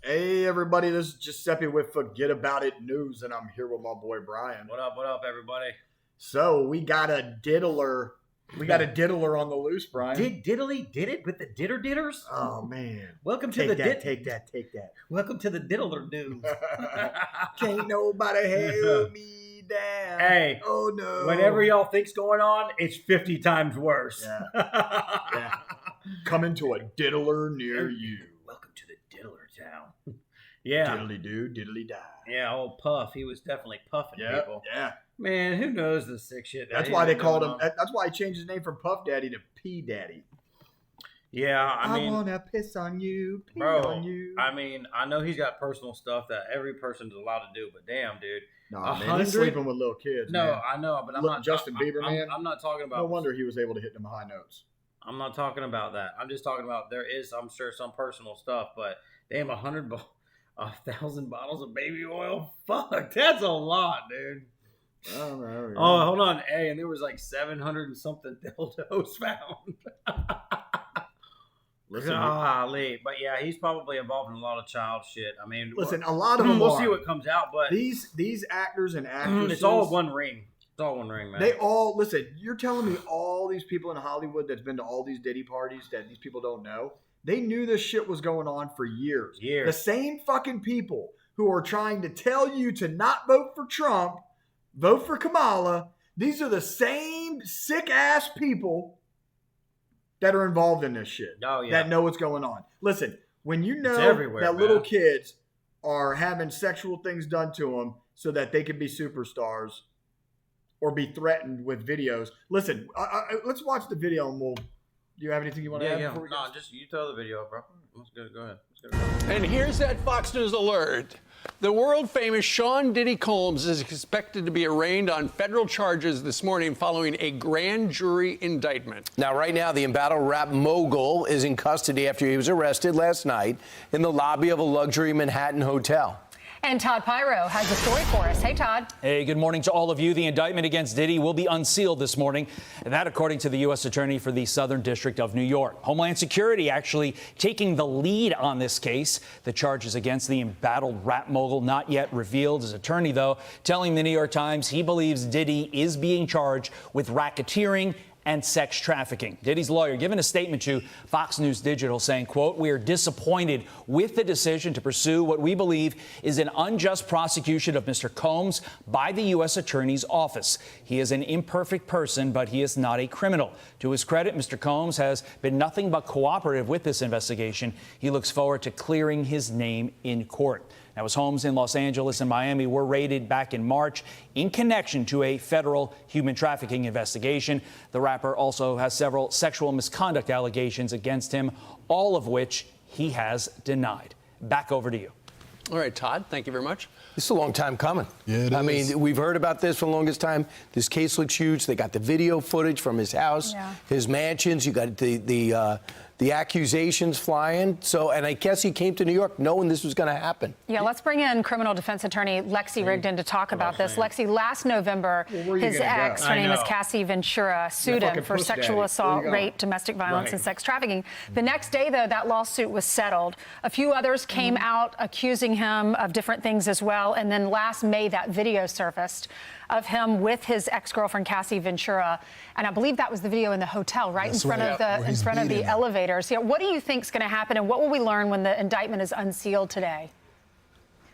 Hey everybody, this is Giuseppe with Forget About It News, and I'm here with my boy Brian. What up, everybody? So we got a diddler. We got a diddler on the loose, Brian. Did it with the didders? Oh man! Welcome to Take that. Welcome to the diddler news. Can't nobody hold me down. Hey, oh no! Whatever y'all think's going on, it's 50 times worse. Yeah. Coming to a diddler near you. Welcome to the diddler town. Yeah. Diddly do, diddly die. Yeah, old Puff. He was definitely puffing people. Yeah. Man, who knows the sick shit? That's why they called him. That's why he changed his name from Puff Daddy to P Daddy. Yeah, I mean, wanna piss on you, pee bro. on you. I mean, I know he's got personal stuff that every person's allowed to do, but damn, dude. No, man, he's sleeping with little kids. No, man. I know, but I'm Look, not. Justin Bieber, man. I'm not talking about. No wonder he was able to hit them high notes. I'm not talking about that. I'm just talking about there is, I'm sure, some personal stuff, but damn, 1,000 bottles of baby oil. Fuck, that's a lot, dude. Oh, Hold on. Hey, and there was like 700 and something dildos found. Golly. But yeah, he's probably involved in a lot of child shit. I mean, listen, a lot of them. We'll see what comes out, but these actors and actresses, it's all one ring. It's all one ring, man. They all listen. You're telling me all these people in Hollywood that's been to all these Diddy parties that these people don't know? They knew this shit was going on for years. The same fucking people who are trying to tell you to not vote for Trump, vote for Kamala. These are the same sick ass people that are involved in this shit. Oh, yeah. That know what's going on. Listen, when you know that little kids are having sexual things done to them so that they can be superstars or be threatened with videos. Listen, let's watch the video and we'll. Do you have anything you want to add? Yeah. No, just you tell the video, bro. Let's go. Go ahead. And here's that Fox News alert. The world-famous Sean Diddy Combs is expected to be arraigned on federal charges this morning following a grand jury indictment. Now, right now, the embattled rap mogul is in custody after he was arrested last night in the lobby of a luxury Manhattan hotel. And Todd Pyro has a story for us. Hey, Todd. Hey, good morning to all of you. The indictment against Diddy will be unsealed this morning, and that according to the U.S. Attorney for the Southern District of New York. Homeland Security actually taking the lead on this case. The charges against the embattled rap mogul not yet revealed. His attorney, though, telling the New York Times he believes Diddy is being charged with racketeering and sex trafficking. Diddy's lawyer giving a statement to Fox News Digital saying, quote, "We are disappointed with the decision to pursue what we believe is an unjust prosecution of Mr. Combs by the U.S. Attorney's Office. He is an imperfect person, but he is not a criminal." To his credit, Mr. Combs has been nothing but cooperative with this investigation. He looks forward to clearing his name in court. Now, his homes in Los Angeles and Miami were raided back in March in connection to a federal human trafficking investigation. The rapper also has several sexual misconduct allegations against him, all of which he has denied. Back over to you. All right, Todd, thank you very much. This is a long time coming. Yeah, it I is. mean, we've heard about this for the longest time. This case looks huge. They got the video footage from his house, his mansions. You got the accusations flying. So, and I guess he came to New York knowing this was going to happen. Yeah, let's bring in criminal defense attorney Lexi Rigdon to talk about this. Lexi, last November, his ex, her name is Cassie Ventura, sued him for sexual assault, rape, domestic violence, and sex trafficking. The next day, though, that lawsuit was settled. A few others came out accusing him of different things as well. And then last May, that video surfaced of him with his ex-girlfriend Cassie Ventura, and I believe that was the video in the hotel, right in front of the elevators. Yeah, what do you think is going to happen, and what will we learn when the indictment is unsealed today?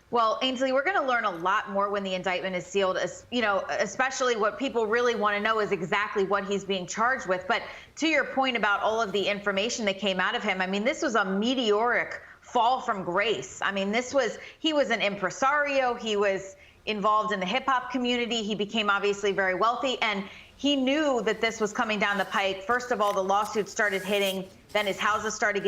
Well, Ainsley, we're going to learn a lot more when the indictment is sealed. You know, especially what people really want to know is exactly what he's being charged with. But to your point about all of the information that came out of him, I mean, this was a meteoric fall from grace. I mean, he was an impresario. He was involved in the hip hop community. He became obviously very wealthy, and he knew that this was coming down the pike. First of all, the lawsuits started hitting, then his houses started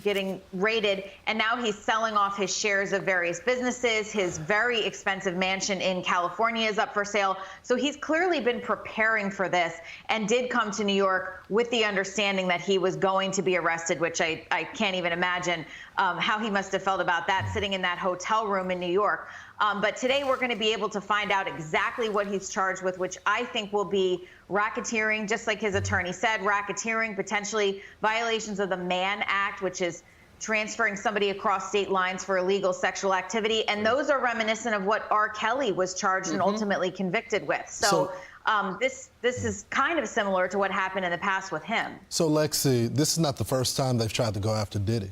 getting raided, and now he's selling off his shares of various businesses. His very expensive mansion in California is up for sale. So he's clearly been preparing for this and did come to New York with the understanding that he was going to be arrested, which I can't even imagine how he must have felt about that, sitting in that hotel room in New York. But today we're going to be able to find out exactly what he's charged with, which I think will be racketeering, just like his attorney said, racketeering, potentially violations of the Mann Act, which is transferring somebody across state lines for illegal sexual activity. And those are reminiscent of what R. Kelly was charged and ultimately convicted with. So this is kind of similar to what happened in the past with him. So, Lexi, this is not the first time they've tried to go after Diddy.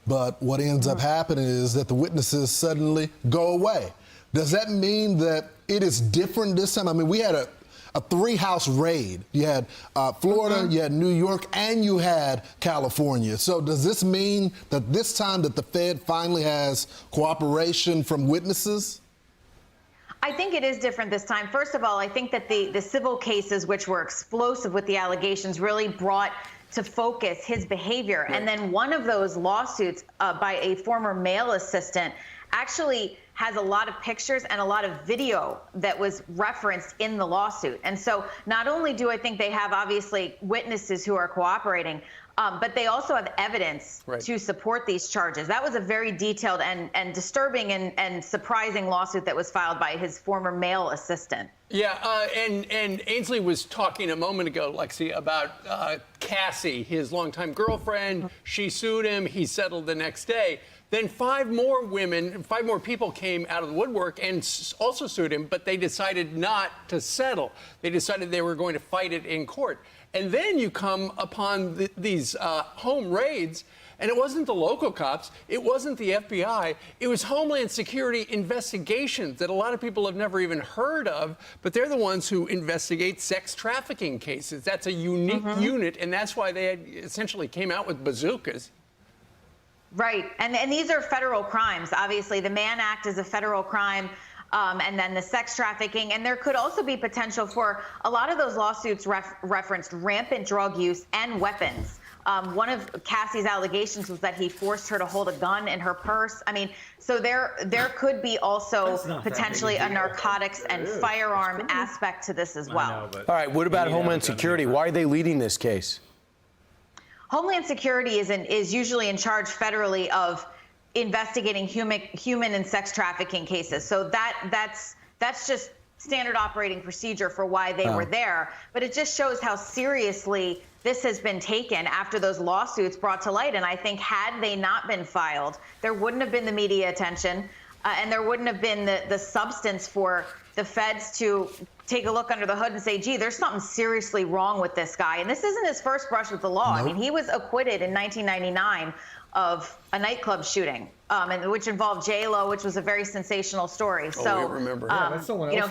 But what ends up happening is that the witnesses suddenly go away. Does that mean that it is different this time? I mean, we had a 3-house raid. You had Florida, you had New York, and you had California. So does this mean that this time that the Fed finally has cooperation from witnesses? I think it is different this time. First of all, I think that the civil cases, which were explosive with the allegations, really brought to focus his behavior. And then one of those lawsuits by a former male assistant actually has a lot of pictures and a lot of video that was referenced in the lawsuit. And so not only do I think they have obviously witnesses who are cooperating, but they also have evidence to support these charges. That was a very detailed and disturbing and surprising lawsuit that was filed by his former male assistant. Yeah, and Ainsley was talking a moment ago, Lexi, about Cassie, his longtime girlfriend. She sued him. He settled the next day. Then 5 more people came out of the woodwork and also sued him, but they decided not to settle. They decided they were going to fight it in court. And then you come upon these home raids, and it wasn't the local cops, it wasn't the FBI, it was Homeland Security investigations that a lot of people have never even heard of, but they're the ones who investigate sex trafficking cases. That's a unique unit, and that's why they essentially came out with bazookas. Right, and these are federal crimes. Obviously, the Mann Act is a federal crime, and then the sex trafficking. And there could also be potential for a lot of those lawsuits referenced rampant drug use and weapons. One of Cassie's allegations was that he forced her to hold a gun in her purse. I mean, so there could be also potentially a narcotics and firearm aspect to this as well. All right, what about Homeland Security? Why are they leading this case? Homeland Security is usually in charge federally of investigating human and sex trafficking cases. So that's just standard operating procedure for why they were there. But it just shows how seriously this has been taken after those lawsuits brought to light. And I think had they not been filed, there wouldn't have been the media attention, and there wouldn't have been the substance for the feds to take a look under the hood and say, gee, there's something seriously wrong with this guy. And this isn't his first brush with the law. Nope. I mean, he was acquitted in 1999 of a nightclub shooting, and which involved J-Lo, which was a very sensational story. So, remember.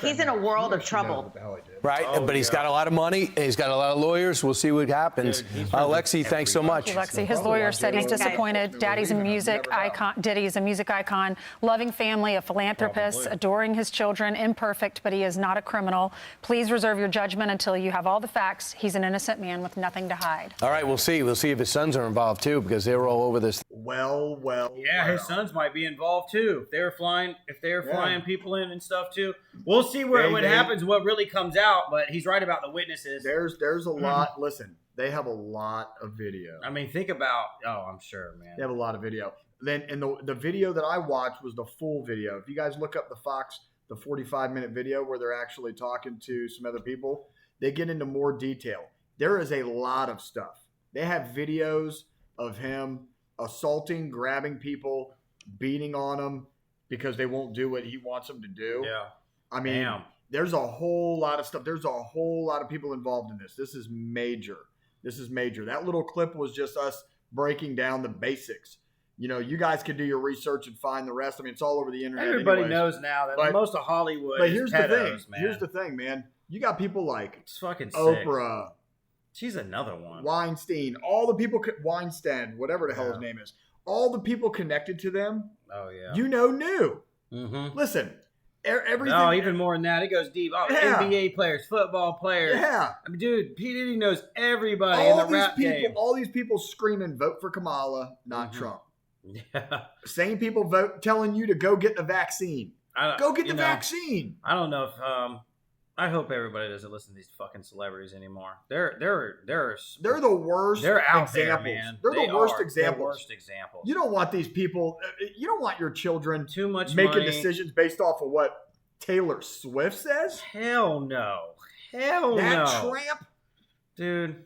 He's in a world of trouble. Right, but he's got a lot of money, and he's got a lot of lawyers. We'll see what happens. Lexi, thanks so much. Thank you, Lexi. His lawyer said he's disappointed. Daddy's a music icon. Diddy's a music icon, loving family, a philanthropist, adoring his children, imperfect, but he is not a criminal. Please reserve your judgment until you have all the facts. He's an innocent man with nothing to hide. All right, we'll see. We'll see if his sons are involved, too, because they were all over this. Yeah, his sons might be involved, too. If they're flying people in and stuff, too. We'll see what happens, what really comes out, but he's right about the witnesses. There's a lot. Listen, they have a lot of video. I mean, think about, I'm sure, man. They have a lot of video. And the video that I watched was the full video. If you guys look up the 45-minute video where they're actually talking to some other people, they get into more detail. There is a lot of stuff. They have videos of him assaulting, grabbing people, beating on them because they won't do what he wants them to do. Yeah. I mean, there's a whole lot of stuff. There's a whole lot of people involved in this. This is major. That little clip was just us breaking down the basics. You know, you guys can do your research and find the rest. I mean, it's all over the internet. Everybody knows now that most of Hollywood is pedos, man. Here's the thing, man. You got people like it's fucking Oprah. Sick. She's another one. Weinstein. All the people, Weinstein, whatever the hell his name is. All the people connected to them. Oh, yeah. Knew. Mm-hmm. Listen, everything. No, even more than that. It goes deep. Oh, NBA players, football players. Yeah. I mean, dude, P. Diddy knows everybody in the rap game. All these people screaming, vote for Kamala, not Trump. Yeah. Same people telling you to go get the vaccine. Go get the vaccine. I don't know if I hope everybody doesn't listen to these fucking celebrities anymore. They're the worst. They're out examples. there, man. They're the worst examples. They're worst examples. You don't want these people. You don't want your children too much making money. Decisions based off of what Taylor Swift says. Hell no. That tramp, dude.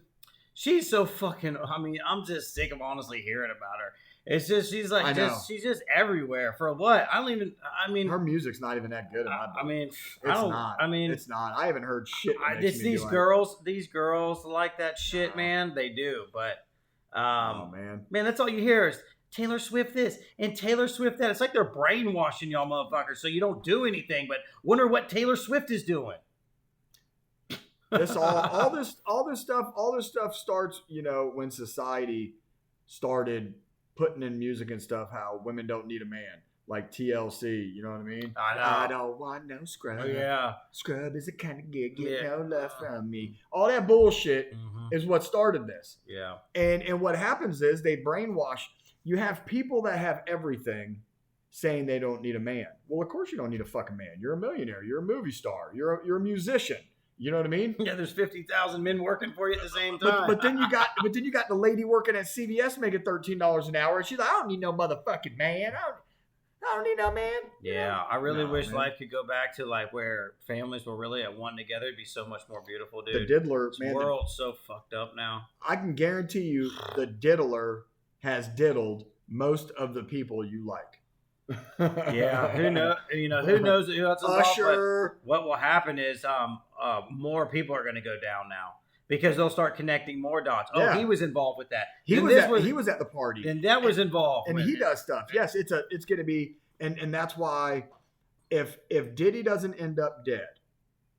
She's so fucking. I mean, I'm just sick of honestly hearing about her. It's just she's just everywhere for what? I don't even. I mean, her music's not even that good. In my book. I mean, it's not. I mean, it's not. I haven't heard shit. These girls like that shit, man. They do, but oh man, that's all you hear is Taylor Swift this and Taylor Swift that. It's like they're brainwashing y'all motherfuckers so you don't do anything, but wonder what Taylor Swift is doing. All this stuff starts, when society started putting in music and stuff how women don't need a man, like TLC, you know what I mean? I know. I don't want no scrub. Oh, yeah. Scrub is the kind of gig get no love from me. All that bullshit is what started this. Yeah. And what happens is they brainwash. You have people that have everything saying they don't need a man. Well, of course you don't need a fucking man. You're a millionaire. You're a movie star. You're a musician. You know what I mean? Yeah, there's 50,000 men working for you at the same time. But then you got the lady working at CVS making $13 an hour, and she's like, I don't need no motherfucking man. I don't need no man. Yeah, I really wish life could go back to like where families were really at one together. It'd be so much more beautiful, dude. The diddler, man. The world's so fucked up now. I can guarantee you, the diddler has diddled most of the people you like. Yeah, who knows? Who knows who else is Usher. What will happen is more people are going to go down now because they'll start connecting more dots. Oh, he was involved with that. He was at the party, and that was involved. And he does stuff. Yes, it's going to be, and that's why if Diddy doesn't end up dead,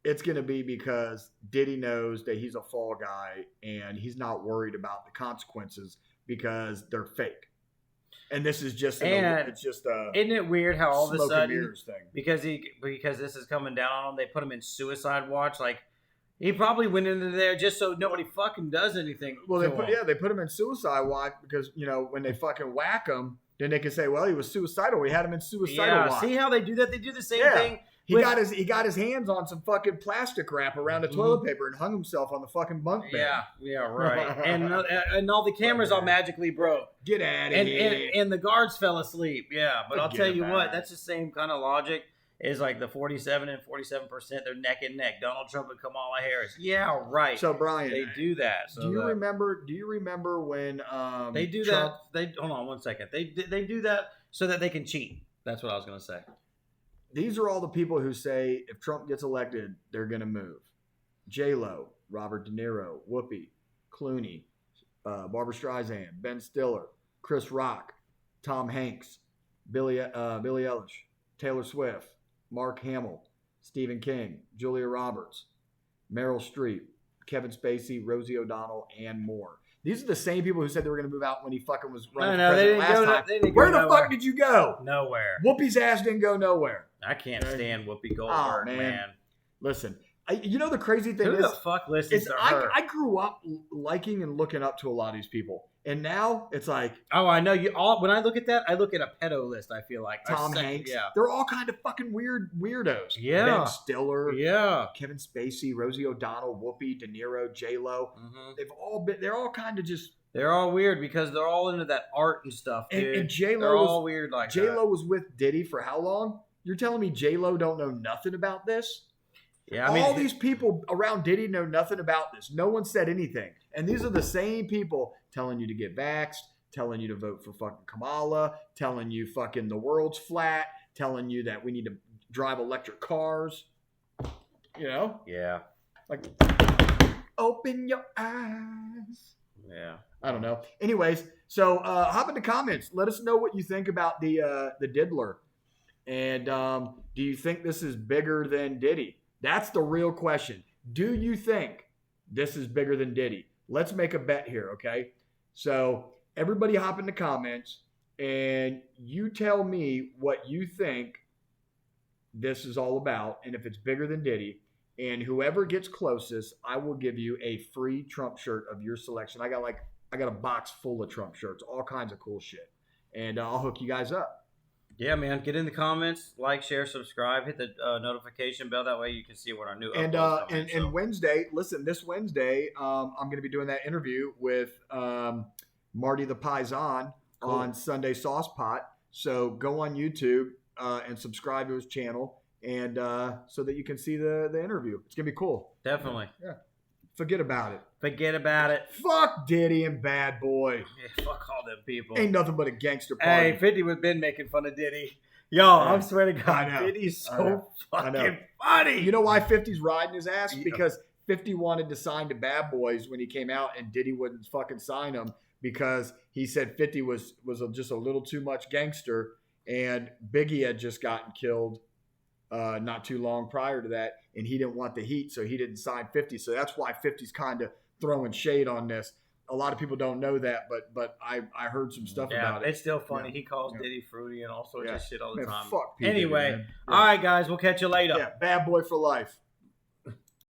it's going to be because Diddy knows that he's a fall guy and he's not worried about the consequences because they're fake. And this is just it's just a isn't it weird how all of a sudden thing. because this is coming down on him, they put him in suicide watch. Like he probably went into there just so nobody fucking does anything. Well, they put him in suicide watch because when they fucking whack him, then they can say, well, he was suicidal. We had him in suicidal watch. See how they do that? They do the same thing. He got his hands on some fucking plastic wrap around the toilet paper and hung himself on the fucking bunk bed. Yeah, right. and all the cameras all magically broke. Get out of here. And the guards fell asleep. Yeah, but I'll tell you what, that's the same kind of logic. Is like the 47 and 47%. They're neck and neck. Donald Trump and Kamala Harris. Yeah, right. So Brian, they do that. So do you remember when they do Trump, that? Hold on one second. They do that so that they can cheat. That's what I was going to say. These are all the people who say if Trump gets elected, they're going to move. J-Lo, Robert De Niro, Whoopi, Clooney, Barbara Streisand, Ben Stiller, Chris Rock, Tom Hanks, Billie Eilish, Taylor Swift, Mark Hamill, Stephen King, Julia Roberts, Meryl Streep, Kevin Spacey, Rosie O'Donnell, and more. These are the same people who said they were going to move out when he fucking was running for president last time. Where the fuck did you go? Nowhere. Whoopi's ass didn't go nowhere. I can't stand Whoopi Goldberg, man. Listen, the crazy thing is... Who the fuck listens to her? I grew up liking and looking up to a lot of these people. And now it's like... Oh, I know. When I look at that, I look at a pedo list, I feel like. Tom Hanks. Yeah. They're all kind of fucking weirdos. Yeah. Ben Stiller. Yeah. Kevin Spacey, Rosie O'Donnell, Whoopi, De Niro, J-Lo. Mm-hmm. They're all kind of just... They're all weird because they're all into that art and stuff, dude. And J-Lo they're all weird like that. J-Lo was with Diddy for how long? You're telling me J-Lo don't know nothing about this? Yeah, all these people around Diddy know nothing about this. No one said anything. And these are the same people telling you to get vaxxed, telling you to vote for fucking Kamala, telling you fucking the world's flat, telling you that we need to drive electric cars. Yeah. Like, open your eyes. Yeah. I don't know. Anyways, so hop in the comments. Let us know what you think about the diddler. And do you think this is bigger than Diddy? That's the real question. Do you think this is bigger than Diddy? Let's make a bet here, okay? So everybody hop in the comments and you tell me what you think this is all about and if it's bigger than Diddy. And whoever gets closest, I will give you a free Trump shirt of your selection. I got a box full of Trump shirts, all kinds of cool shit. And I'll hook you guys up. Yeah, man. Get in the comments, like, share, subscribe, hit the notification bell. That way you can see when our new uploads come in. And Wednesday, listen, this Wednesday, I'm going to be doing that interview with Marty the Paisan on Sunday Sauce Pot. So go on YouTube and subscribe to his channel, and so that you can see the interview. It's going to be cool. Definitely. Yeah. Forget about it. Forget about it. Fuck Diddy and Bad Boy. Yeah, fuck all them people. Ain't nothing but a gangster party. Hey, 50 was been making fun of Diddy. Yo, I swear to God, 50's so fucking funny. You know why 50's riding his ass? Because 50 wanted to sign to Bad Boys when he came out, and Diddy wouldn't fucking sign him because he said 50 was just a little too much gangster, and Biggie had just gotten killed not too long prior to that, and he didn't want the heat, so he didn't sign 50. So that's why 50's kind of throwing shade on this. A lot of people don't know that, but I heard some stuff about it. It's still funny. He calls Diddy fruity and all sorts of shit all the time. Fuck P. Anyway, Diddy, all right, guys, we'll catch you later. Yeah, Bad Boy for life.